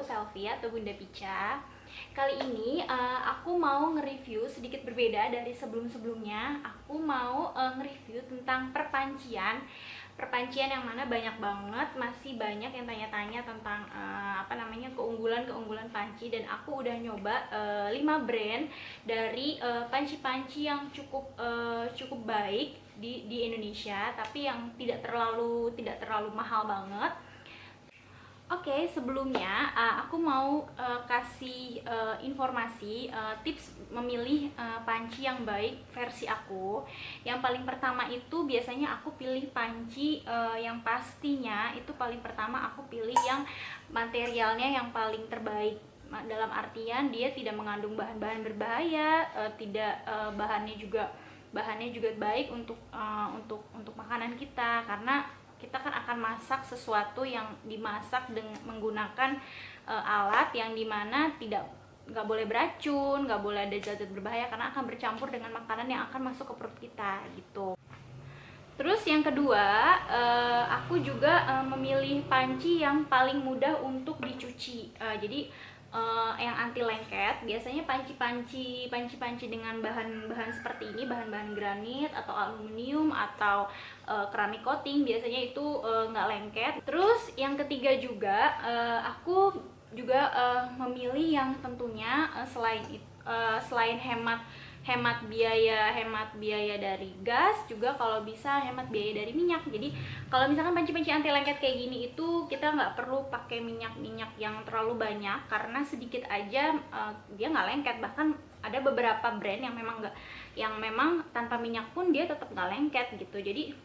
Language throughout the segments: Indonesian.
Selfie atau Bunda Pica. Kali ini aku mau nge-review sedikit berbeda dari sebelum-sebelumnya. Aku mau nge-review tentang perpancian. Perpancian yang mana banyak banget, masih banyak yang tanya-tanya tentang keunggulan-keunggulan panci, dan aku udah nyoba 5 brand dari panci-panci yang cukup baik di Indonesia, tapi yang tidak terlalu mahal banget. Oke, sebelumnya aku mau kasih informasi tips memilih panci yang baik versi aku. Yang paling pertama itu biasanya aku pilih panci yang pastinya itu paling pertama aku pilih yang materialnya yang paling terbaik. Dalam artian dia tidak mengandung bahan-bahan berbahaya, tidak bahannya juga baik untuk makanan kita, karena kita kan akan masak sesuatu yang dimasak dengan menggunakan alat yang dimana nggak boleh beracun, nggak boleh ada zat-zat berbahaya, karena akan bercampur dengan makanan yang akan masuk ke perut kita gitu. Terus yang kedua, aku juga memilih panci yang paling mudah untuk dicuci. Jadi yang anti lengket. Biasanya panci dengan bahan-bahan seperti ini, bahan-bahan granit atau aluminium atau keramik coating, biasanya itu nggak lengket. Terus yang ketiga juga, aku juga memilih yang tentunya selain hemat biaya dari gas, juga kalau bisa hemat biaya dari minyak. Jadi kalau misalkan panci-panci anti lengket kayak gini itu kita nggak perlu pakai minyak yang terlalu banyak, karena sedikit aja dia nggak lengket. Bahkan ada beberapa brand yang memang tanpa minyak pun dia tetap nggak lengket gitu. Jadi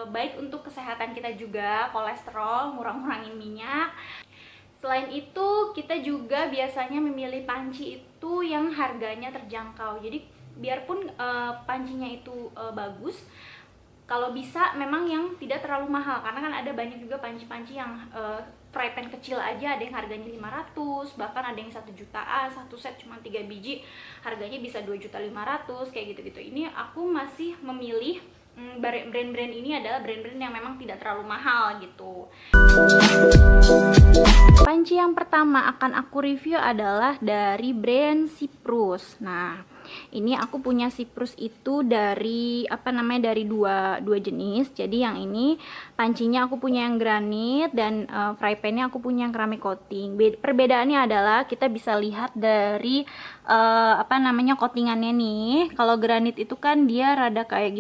baik untuk kesehatan kita juga, kolesterol, ngurangin minyak. Selain itu, kita juga biasanya memilih panci itu yang harganya terjangkau. Jadi biarpun pancinya itu bagus, kalau bisa memang yang tidak terlalu mahal, karena kan ada banyak juga panci-panci yang fry pan kecil aja ada yang harganya 500, bahkan ada yang 1 jutaan, satu set cuma 3 biji harganya bisa 2.500.000 kayak gitu-gitu. Ini aku masih memilih brand-brand ini adalah brand-brand yang memang tidak terlalu mahal gitu. Panci yang pertama akan aku review adalah dari brand Cyprus. Nah, ini aku punya Cyprus itu dari dari dua jenis. Jadi yang ini pancinya aku punya yang granit, dan fry pan-nya aku punya yang keramik coating. Perbedaannya adalah kita bisa lihat dari coatingannya nih. Kalau granit itu kan dia rada kayak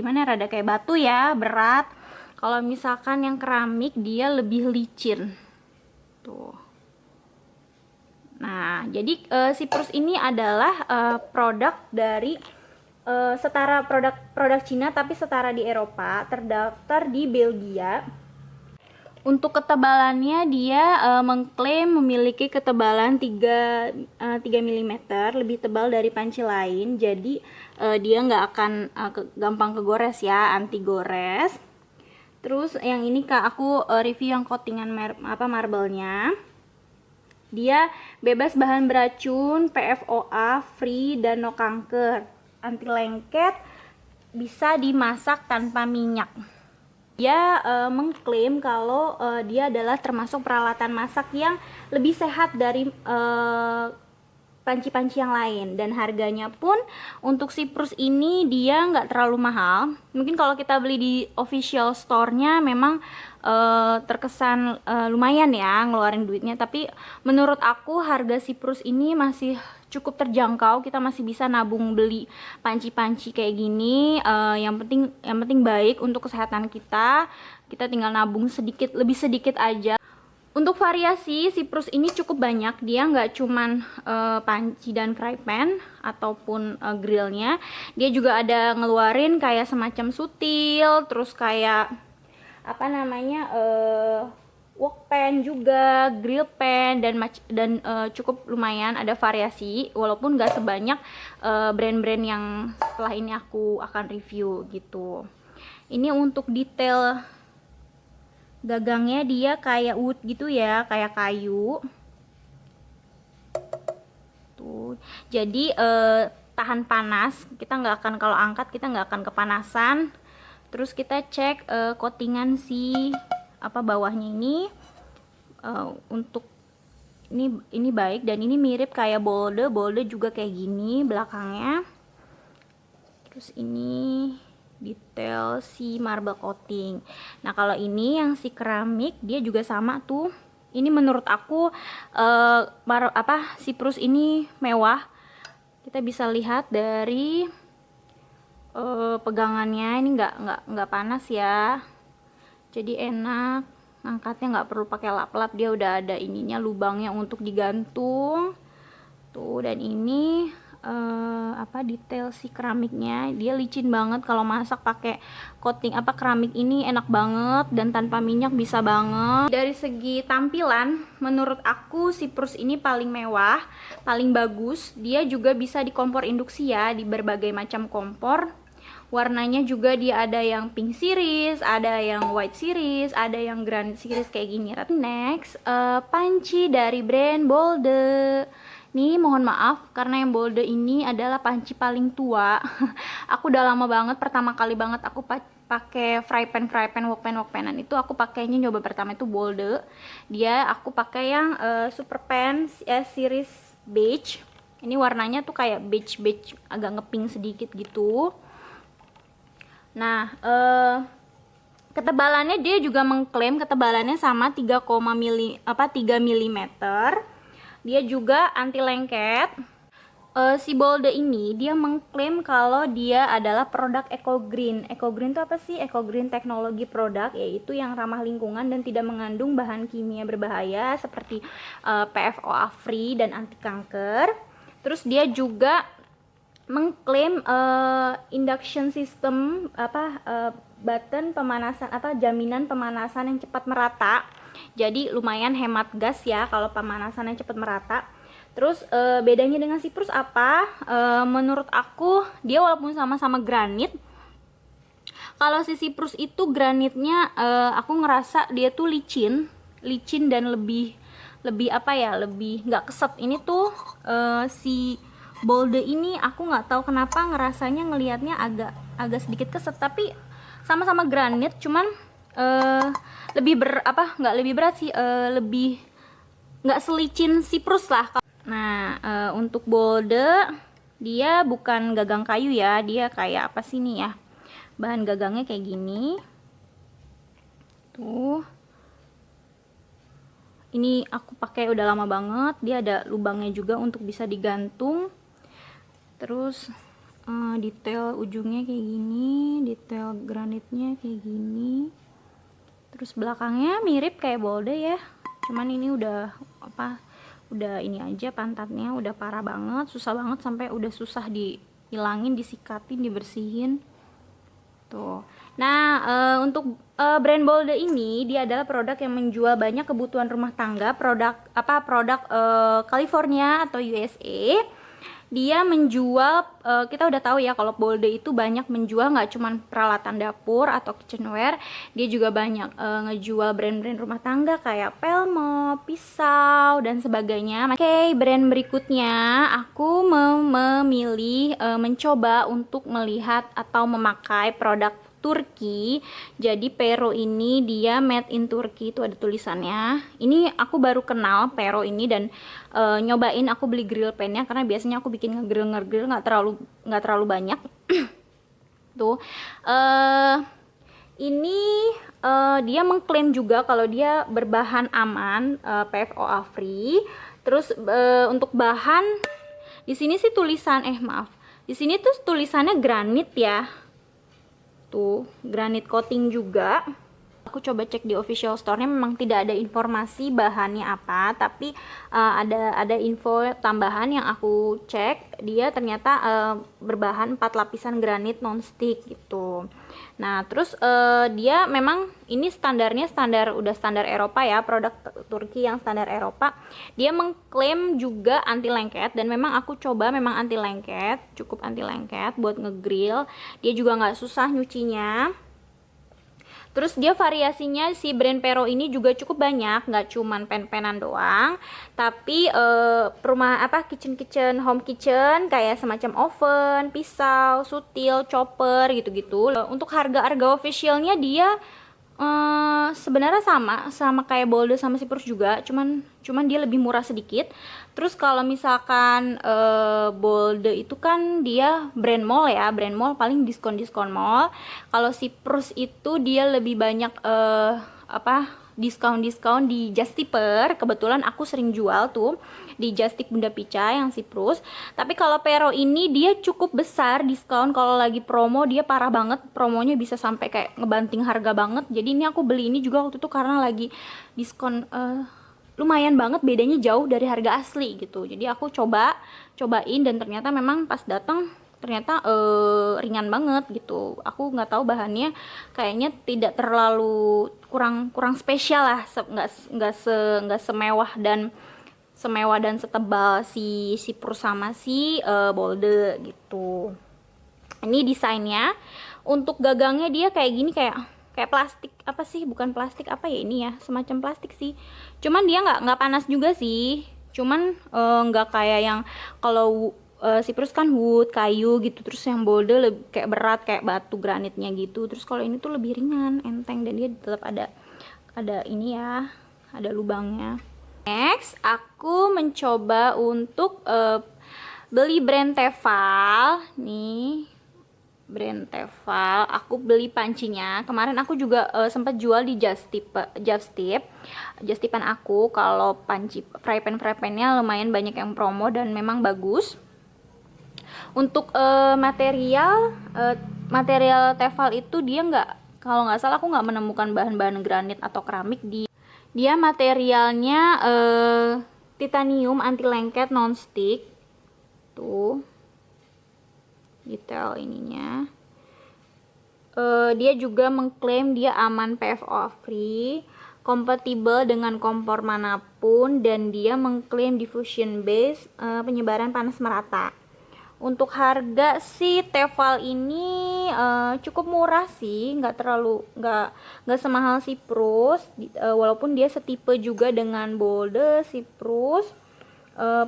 batu ya, berat. Kalau misalkan yang keramik dia lebih licin. Tuh. Nah, jadi Cyprus ini adalah produk dari setara produk Cina tapi setara di Eropa, terdaftar di Belgia. Untuk ketebalannya dia mengklaim memiliki ketebalan 3 mm, lebih tebal dari panci lain. Jadi dia nggak akan gampang kegores ya, anti gores. Terus yang ini aku review yang coatingan marble-nya. Dia bebas bahan beracun, PFOA, free, dan no kanker, anti lengket, bisa dimasak tanpa minyak. Dia mengklaim kalau dia adalah termasuk peralatan masak yang lebih sehat dari panci-panci yang lain, dan harganya pun untuk Cyprus ini dia nggak terlalu mahal. Mungkin kalau kita beli di official store-nya memang terkesan lumayan ya ngeluarin duitnya, tapi menurut aku harga Cyprus ini masih cukup terjangkau. Kita masih bisa nabung beli panci-panci kayak gini. Yang penting baik untuk kesehatan kita. Kita tinggal nabung lebih sedikit aja. Untuk variasi Cyprus ini cukup banyak. Dia nggak cuman panci dan fry pan ataupun grillnya. Dia juga ada ngeluarin kayak semacam sutil, terus kayak wok pan juga, grill pan, dan cukup lumayan ada variasi, walaupun nggak sebanyak brand-brand yang setelah ini aku akan review gitu. Ini untuk detail gagangnya dia kayak wood gitu ya, kayak kayu tuh. Jadi tahan panas, kita nggak akan, kalau angkat kita nggak akan kepanasan. Terus kita cek coatingan bawahnya ini untuk Ini baik, dan ini mirip kayak Bolde. Bolde juga kayak gini belakangnya. Terus ini detail si marble coating. Nah kalau ini yang si keramik dia juga sama tuh. Ini menurut aku Cyprus ini mewah. Kita bisa lihat dari pegangannya, ini nggak panas ya. Jadi enak ngangkatnya, nggak perlu pakai lap-lap, dia udah ada ininya, lubangnya untuk digantung tuh. Dan ini detail si keramiknya, dia licin banget. Kalau masak pakai coating keramik ini enak banget dan tanpa minyak bisa banget. Dari segi tampilan menurut aku Cyprus ini paling mewah, paling bagus. Dia juga bisa di kompor induksi ya, di berbagai macam kompor. Warnanya juga dia ada yang pink series, ada yang white series, ada yang granite series kayak gini. Next, panci dari brand Bolde. Nih mohon maaf karena yang Bolde ini adalah panci paling tua. Aku udah lama banget, pertama kali banget aku pakai fry pan, wok panan itu aku pakainya nyoba pertama itu Bolde. Dia aku pakai yang super pan series beige. Ini warnanya tuh kayak beige agak ngepink sedikit gitu. Nah, ketebalannya dia juga mengklaim ketebalannya sama 3 mm. Dia juga anti lengket. Si Bolde ini dia mengklaim kalau dia adalah produk Eco Green. Eco Green itu apa sih? Eco Green teknologi produk, yaitu yang ramah lingkungan dan tidak mengandung bahan kimia berbahaya seperti PFOA free dan anti kanker. Terus dia juga mengklaim induction system button pemanasan jaminan pemanasan yang cepat merata. Jadi lumayan hemat gas ya kalau pemanasan yang cepat merata. Terus bedanya dengan Cyprus apa? Menurut aku dia walaupun sama-sama granit, kalau si Cyprus itu granitnya aku ngerasa dia tuh licin dan lebih lebih nggak keset. Ini tuh si Bolde ini aku nggak tahu kenapa ngerasanya ngelihatnya agak sedikit keset, tapi sama-sama granit, cuman nggak lebih berat sih, lebih nggak selicin Cyprus lah. Nah untuk Bolde dia bukan gagang kayu ya, dia kayak apa sih nih ya, bahan gagangnya kayak gini tuh. Ini aku pakai udah lama banget, dia ada lubangnya juga untuk bisa digantung. Terus detail ujungnya kayak gini, detail granitnya kayak gini. Terus belakangnya mirip kayak Bolde ya, cuman ini udah ini aja, pantatnya udah parah banget, susah banget, sampai udah susah dihilangin, disikatin, dibersihin tuh. Nah untuk brand Bolde ini dia adalah produk yang menjual banyak kebutuhan rumah tangga, produk California atau USA. Dia menjual, kita udah tahu ya kalau Bolde itu banyak menjual nggak cuman peralatan dapur atau kitchenware, dia juga banyak ngejual brand-brand rumah tangga kayak Pelmo, pisau dan sebagainya. Oke, brand berikutnya aku memilih mencoba untuk melihat atau memakai produk Turki. Jadi Pero ini dia made in Turki, itu ada tulisannya. Ini aku baru kenal Pero ini, dan nyobain aku beli grill pan-nya karena biasanya aku bikin ngegrill nggak terlalu banyak. Tuh ini dia mengklaim juga kalau dia berbahan aman, PFOA free. Terus untuk bahan di sini sih tulisan di sini tuh tulisannya granit ya. Tuh, granite coating juga. Aku coba cek di official store-nya, memang tidak ada informasi bahannya apa, tapi ada info tambahan yang aku cek, dia ternyata berbahan 4 lapisan granit non-stick gitu. Nah, terus dia memang ini standarnya udah standar Eropa ya, produk Turki yang standar Eropa. Dia mengklaim juga anti lengket, dan memang aku coba, memang anti lengket, cukup anti lengket buat ngegrill. Dia juga nggak susah nyucinya. Terus dia variasinya, si brand Pero ini juga cukup banyak, nggak cuman pen-penan doang, tapi home kitchen kayak semacam oven, pisau, sutil, chopper gitu-gitu. Untuk harga officialnya dia Sebenarnya sama kayak Bolde sama Cyprus juga, cuman dia lebih murah sedikit. Terus kalau misalkan Bolde itu kan dia brand mall ya, brand mall paling diskon mall. Kalau Cyprus itu dia lebih banyak diskon di Justiper. Kebetulan aku sering jual tuh di Justip Bunda Pica yang Cyprus. Tapi kalau Pero ini dia cukup besar diskon. Kalau lagi promo dia parah banget, promonya bisa sampai kayak ngebanting harga banget. Jadi ini aku beli ini juga waktu itu karena lagi diskon, lumayan banget, bedanya jauh dari harga asli gitu. Jadi aku cobain dan ternyata memang pas datang ternyata ringan banget gitu. Aku nggak tahu bahannya kayaknya tidak terlalu kurang spesial lah, nggak semewah dan setebal si Purs sama si Bolde gitu. Ini desainnya, untuk gagangnya dia kayak gini, kayak plastik apa sih, bukan plastik apa ya ini ya, semacam plastik sih. Cuman dia nggak panas juga sih. Cuman nggak kayak yang kalau Cyprus kan wood kayu gitu, terus yang Bolde lebih kayak berat kayak batu granitnya gitu. Terus kalau ini tuh lebih ringan, enteng, dan dia tetap ada ini ya, ada lubangnya. Next, aku mencoba untuk beli brand Tefal nih. Brand Tefal, aku beli pancinya. Kemarin aku juga sempat jual di Justipan aku. Kalau panci fry pan-nya lumayan banyak yang promo dan memang bagus. Untuk material Tefal itu dia kalau nggak salah aku nggak menemukan bahan-bahan granit atau keramik. Dia materialnya titanium anti lengket non-stick. Tuh detail ininya. Dia juga mengklaim dia aman PFOA free, kompatibel dengan kompor manapun, dan dia mengklaim diffusion base, penyebaran panas merata. Untuk harga si Tefal ini cukup murah sih, nggak semahal Cyprus, walaupun dia setipe juga dengan Bolde, Cyprus.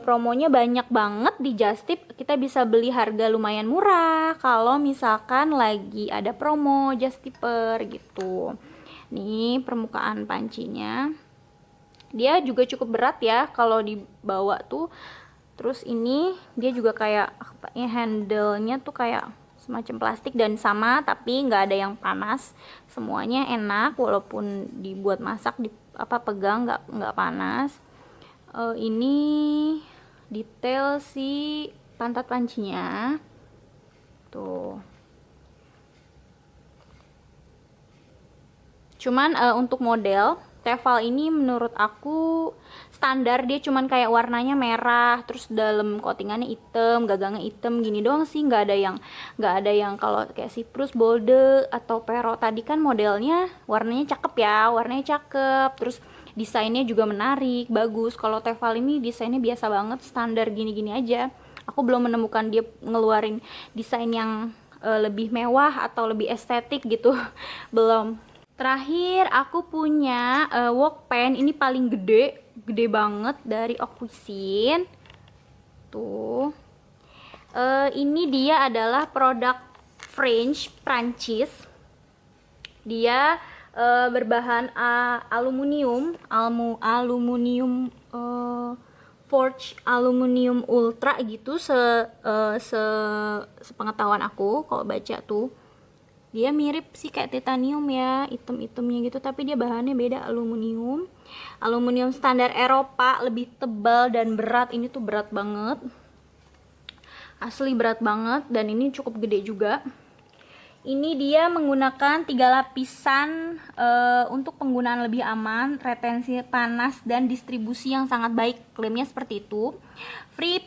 Promonya banyak banget di Justip, kita bisa beli harga lumayan murah kalau misalkan lagi ada promo Justiper gitu. Nih permukaan pancinya, dia juga cukup berat ya kalau dibawa tuh. Terus ini dia juga kayak handle-nya tuh kayak semacam plastik dan sama, tapi nggak ada yang panas, semuanya enak walaupun dibuat masak pegang nggak panas. Ini detail si pantat pancinya tuh. Cuman untuk model Tefal ini menurut aku standar, dia cuman kayak warnanya merah, terus dalam coatingannya hitam, gagangnya hitam gini doang sih, nggak ada yang kalau kayak Cyprus, Bolde atau Pero tadi kan modelnya warnanya cakep, terus desainnya juga menarik, bagus. Kalau Tefal ini desainnya biasa banget, standar gini-gini aja. Aku belum menemukan dia ngeluarin desain yang lebih mewah atau lebih estetik gitu. Belum. Terakhir aku punya wok pen, ini paling gede banget dari Ocuisin. Tuh. Ini dia adalah produk French Prancis. Dia berbahan aluminium forged aluminium ultra gitu, sepengetahuan aku. Kalau baca tuh dia mirip sih kayak titanium ya, item-itemnya gitu, tapi dia bahannya beda, aluminium standar Eropa, lebih tebal dan berat. Ini tuh berat banget, asli berat banget, dan ini cukup gede juga. Ini dia menggunakan 3 lapisan untuk penggunaan lebih aman, retensi panas, dan distribusi yang sangat baik. Klaimnya seperti itu. Free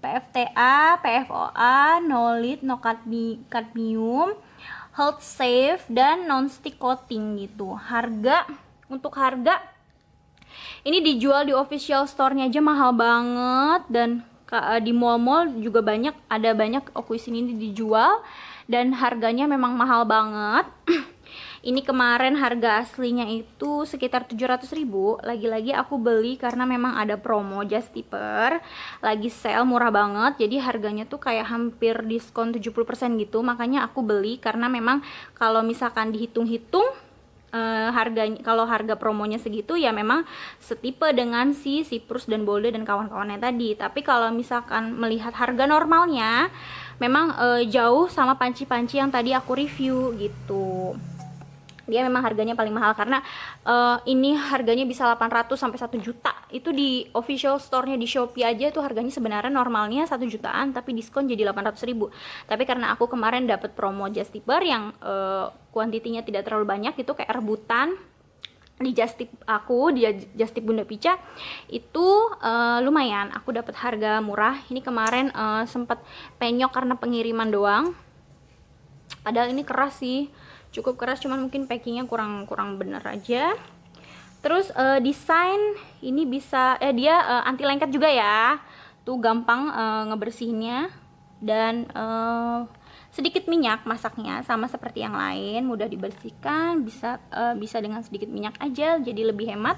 PFTA, PFOA, no lead, no cadmium, health safe, dan non-stick coating gitu. Untuk harga ini dijual di official store-nya aja mahal banget, dan di mall-mall juga ada banyak Ocuisin ini dijual, dan harganya memang mahal banget. Ini kemarin harga aslinya itu sekitar 700.000. Lagi-lagi aku beli karena memang ada promo Justiper, lagi sale murah banget, jadi harganya tuh kayak hampir diskon 70% gitu. Makanya aku beli karena memang kalau misalkan dihitung-hitung harganya, kalau harga promonya segitu ya memang setipe dengan si Cyprus dan Bolde dan kawan-kawannya tadi. Tapi kalau misalkan melihat harga normalnya memang jauh sama panci-panci yang tadi aku review gitu. Dia memang harganya paling mahal karena ini harganya bisa 800 sampai 1 juta. Itu di official store-nya di Shopee aja tuh harganya sebenarnya normalnya 1 jutaan tapi diskon jadi 800.000. Tapi karena aku kemarin dapat promo Just Tipper yang kuantitinya tidak terlalu banyak, itu kayak rebutan di Just Tip aku, di Just Tip Bunda Pica itu lumayan aku dapat harga murah. Ini kemarin sempat penyok karena pengiriman doang. Padahal ini keras sih, cukup keras, cuman mungkin packingnya kurang bener aja. Terus desain ini bisa dia anti lengket juga ya, tuh gampang ngebersihinnya, dan sedikit minyak masaknya sama seperti yang lain, mudah dibersihkan, bisa dengan sedikit minyak aja jadi lebih hemat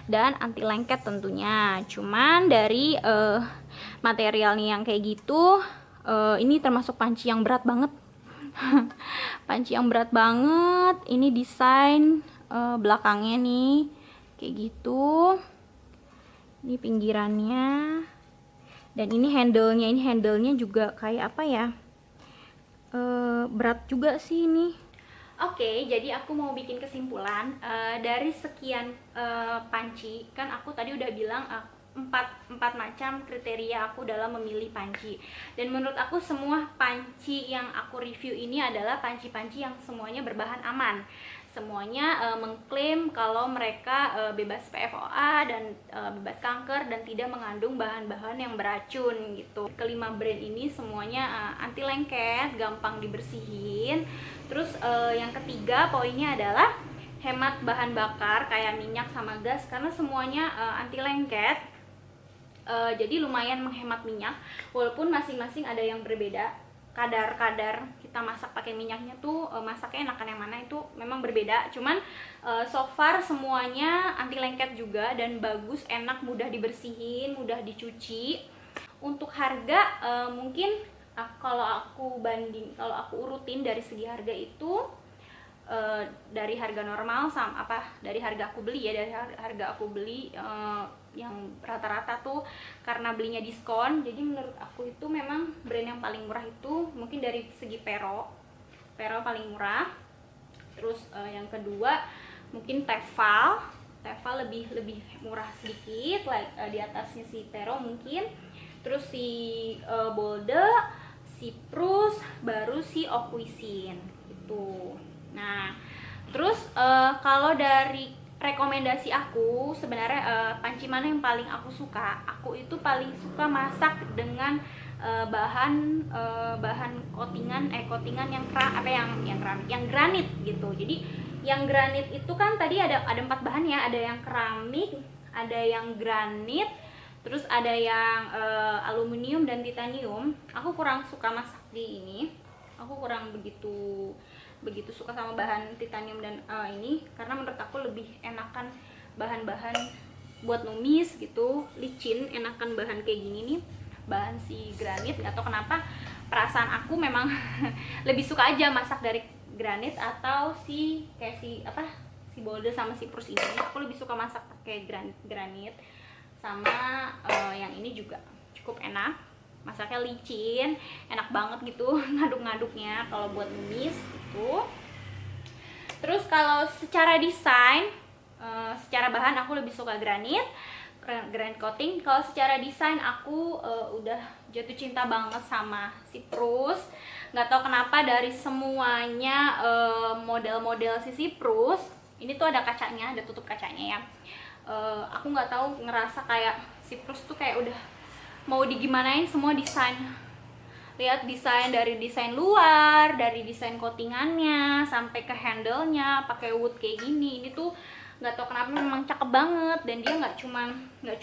dan anti lengket tentunya. Cuman dari materialnya yang kayak gitu, ini termasuk panci yang berat banget. Panci yang berat banget. Ini desain belakangnya nih kayak gitu, ini pinggirannya, dan ini handle-nya juga kayak apa ya, berat juga sih ini. Oke, jadi aku mau bikin kesimpulan dari sekian panci. Kan aku tadi udah bilang empat macam kriteria aku dalam memilih panci, dan menurut aku semua panci yang aku review ini adalah panci-panci yang semuanya berbahan aman. Semuanya mengklaim kalau mereka bebas PFOA dan bebas kanker dan tidak mengandung bahan-bahan yang beracun gitu. Kelima brand ini semuanya anti lengket, gampang dibersihin. Terus yang ketiga poinnya adalah hemat bahan bakar kayak minyak sama gas, karena semuanya anti lengket. Jadi lumayan menghemat minyak, walaupun masing-masing ada yang berbeda. Kadar kita masak pakai minyaknya tuh masaknya enakan yang mana itu memang berbeda. Cuman so far semuanya anti lengket juga dan bagus, enak, mudah dibersihin, mudah dicuci. Untuk harga mungkin kalau aku urutin dari segi harga itu dari harga normal sama dari harga aku beli ya, dari harga aku beli yang rata-rata tuh karena belinya diskon. Jadi menurut aku itu memang brand yang paling murah itu mungkin dari segi Pero paling murah. Terus yang kedua mungkin Tefal lebih murah sedikit, di atasnya si Pero mungkin. Terus si Bolde, Cyprus, baru si Ocuisin gitu. Nah, terus kalau dari rekomendasi aku sebenarnya panci mana yang paling aku suka? Aku itu paling suka masak dengan bahan coatingan yang granit gitu. Jadi yang granit itu kan tadi ada 4 bahan ya, ada yang keramik, ada yang granit, terus ada yang aluminium dan titanium. Aku kurang suka masak di ini. Aku kurang begitu suka sama bahan titanium dan ini, karena menurut aku lebih enakan bahan-bahan buat numis gitu, licin, enakan bahan kayak gini nih, bahan si granit. Nggak tahu kenapa perasaan aku memang lebih suka aja masak dari granit atau si Bolde sama si Cyprus ini. Aku lebih suka masak pakai granit sama yang ini juga cukup enak, masaknya licin, enak banget gitu ngaduk-ngaduknya kalau buat numis gitu. Terus kalau secara desain, secara bahan aku lebih suka granit coating. Kalau secara desain aku udah jatuh cinta banget sama Cyprus. Nggak tahu kenapa dari semuanya model-model si Cyprus ini tuh ada kacanya, ada tutup kacanya ya. Aku nggak tahu, ngerasa kayak Cyprus tuh kayak udah mau digimanain semua desain. Lihat desain, dari desain luar, dari desain coatingannya sampai ke handle-nya pakai wood kayak gini. Ini tuh nggak tahu kenapa memang cakep banget, dan dia nggak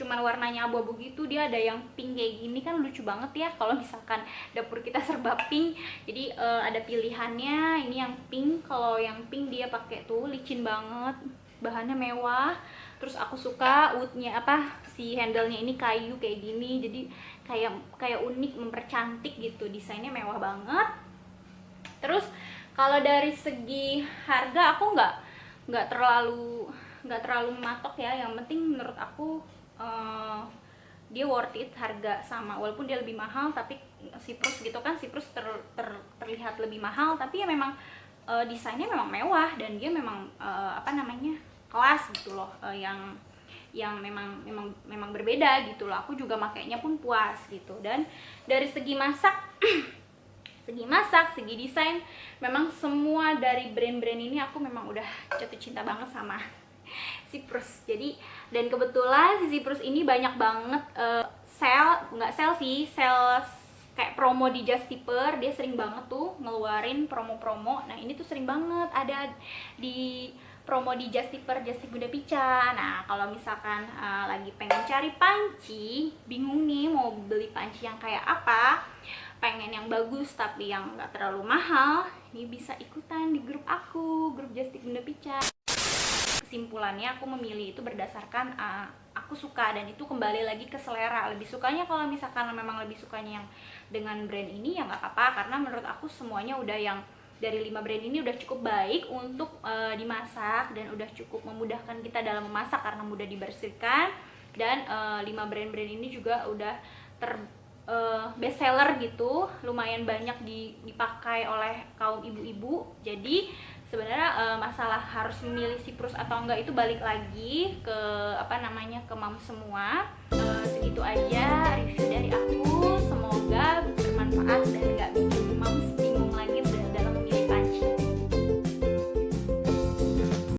cuman warnanya abu-abu gitu, dia ada yang pink kayak gini, kan lucu banget ya kalau misalkan dapur kita serba pink. Jadi ada pilihannya. Ini yang pink, kalau yang pink dia pakai tuh licin banget, bahannya mewah. Terus aku suka woodnya si handle-nya ini kayu kayak gini, jadi kayak unik, mempercantik gitu, desainnya mewah banget. Terus kalau dari segi harga aku nggak terlalu mematok ya. Yang penting menurut aku dia worth it, harga sama, walaupun dia lebih mahal. Tapi Cyprus gitu kan, Cyprus terlihat lebih mahal, tapi ya memang desainnya memang mewah, dan dia memang apa namanya, kelas gitu loh, yang memang berbeda gitu loh. Aku juga makainya pun puas gitu. Dan dari segi masak segi desain, memang semua dari brand-brand ini aku memang udah jatuh cinta banget sama Cyprus. Jadi, dan kebetulan si Cyprus ini banyak banget sale kayak promo di Just Tipper. Dia sering banget tuh ngeluarin promo-promo. Nah, ini tuh sering banget ada di promo di Just Tipper Bunda Pica. Nah, kalau misalkan lagi pengen cari panci, bingung nih mau beli panci yang kayak apa, pengen yang bagus tapi yang nggak terlalu mahal, ini bisa ikutan di grup aku, grup Just Tip Bunda Pica. Kesimpulannya, aku memilih itu berdasarkan aku suka, dan itu kembali lagi ke selera. Lebih sukanya, kalau misalkan memang lebih sukanya yang dengan brand ini, ya nggak apa-apa, karena menurut aku semuanya udah, yang dari 5 brand ini udah cukup baik untuk dimasak, dan udah cukup memudahkan kita dalam memasak karena mudah dibersihkan. Dan 5 brand-brand ini juga udah best seller gitu, lumayan banyak dipakai oleh kaum ibu-ibu. Jadi sebenarnya masalah harus memilih Cyprus atau enggak itu balik lagi ke apa namanya, ke mam semua. Segitu aja review dari aku, semoga bermanfaat dan enggak